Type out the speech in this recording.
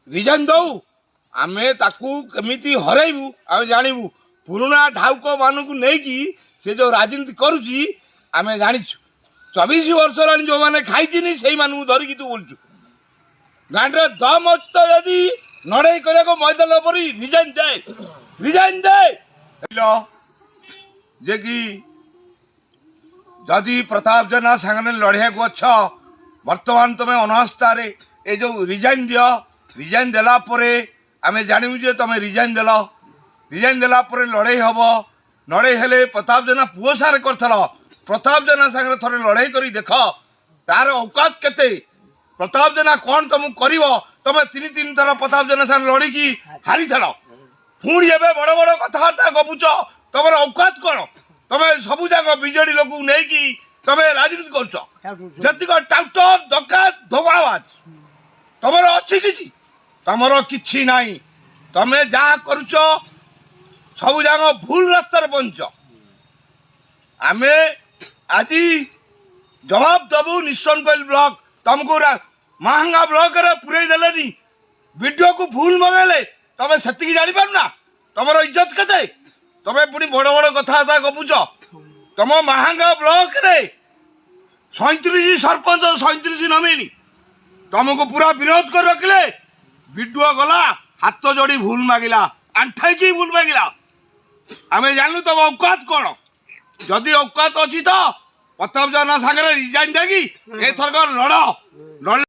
Resign ଦଉ ଆମେ ତାକୁ କେମିତି ହରେଇବୁ ଆମେ ଜାଣିବୁ। ପୁରୁଣା ଢାଉକ ମାନଙ୍କୁ ନେଇକି ସେ ଯୋଉ ରାଜନୀତି କରୁଛି ଆମେ ଜାଣିଛୁ। 24 ବର୍ଷ ହେଲାଣି ଯୋଉମାନେ ଖାଇଚିନି ସେଇମାନଙ୍କୁ ଧରିକି ତୁ ବୁଲୁଛୁ। ଗାଁରେ ଦମ ଅଛି ତ ଯଦି ନଡ଼େଇ କରିବାକୁ ମଇଦାନ ପରି ରିଜାଇନ୍ ଦେ ଯେ କି ଯଦି ପ୍ରତାପ ଜେନା ସାଙ୍ଗରେ ଲଢ଼ିବାକୁ ଅଛ ବର୍ତ୍ତମାନ ତୁମେ ଅନାସ୍ଥାରେ ଏ ଯେଉଁ ରିଜାଇନ୍ ଦିଅ। ରିଜାଇନ୍ ଦେଲା ପରେ ଆମେ ଜାଣିବୁ ଯେ ତୁମେ ରିଜାଇନ୍ ଦେଲ। ରିଜାଇନ୍ ଦେଲା ପରେ ଲଢ଼େଇ ହେବ। ଲଢ଼େଇ ହେଲେ ପ୍ରତାପ ଜେନା ପୁଅ ସାଙ୍ଗରେ କରିଥିଲ ପ୍ରତାପ ଜେନା ସାଙ୍ଗରେ ଥରେ ଲଢ଼େଇ କରି ଦେଖ ତାର ଔକାତ କେତେ। ପ୍ରତାପ ଜେନା କ'ଣ ତୁମକୁ କରିବ। ତୁମେ 3 ଥର ପ୍ରତାପ ଜେନା ସାଙ୍ଗରେ ଲଢ଼ିକି ହାରିଥିଲ। ପୁଣି ଏବେ ବଡ଼ ବଡ଼ କଥାବାର୍ତ୍ତା ଗପୁଛ। ତମର ଔକାତ କ'ଣ? ତମେ ସବୁ ଯାକ ବିଜେଡି ଲୋକକୁ ନେଇକି ତମେ ରାଜନୀତି କରୁଛ। ଯେତିକ ଟାଉଟର ଡକାତ ଧୋବାବାଜ ତମର ଅଛି କିଛି? ତମର କିଛି ନାହିଁ। ତମେ ଯାହା କରୁଛ ସବୁ ଯାକ ଭୁଲ ରାସ୍ତାରେ ପହଞ୍ଚ। ଆମେ ଆଜି ଜବାବ ଦେବୁ। ନିଶ୍ଚନକୋଇଲି ବ୍ଲକ ତମକୁ ମାହାଙ୍ଗା ବ୍ଲକରେ ପୁରେଇ ଦେଲେନି। ଭିଡ଼ିଓକୁ ଭୁଲ ମଗେଇଲେ ତମେ ସେତିକି ଜାଣିପାରୁନା ତମର ଇଜ୍ଜତ କେତେ? ତମେ ପୁଣି ବଡ଼ ବଡ଼ କଥାବାର୍ତ୍ତା ଗପୁଛ। ତମ ମାହାଙ୍ଗା ବ୍ଲକରେ 37 ସରପଞ୍ଚ 37 ନମିନି ତମକୁ ପୁରା ବିରୋଧ କରି ରଖିଲେ। ଭିଡ଼ିଓ ଗଲା ହାତ ଯୋଡ଼ି ଭୁଲ ମାଗିଲା ଆଣ୍ଠାଇକି ଭୁଲ ମାଗିଲା। ଆମେ ଜାଣିଲୁ ତମ ଔକାତ କ'ଣ। ଯଦି ଔକାତ ଅଛି ତ ପ୍ରତାପ ଜେନା ସାଙ୍ଗରେ ରିଜାଇନ୍ ଦେଇକି ଏଥରକ ଲଢ଼।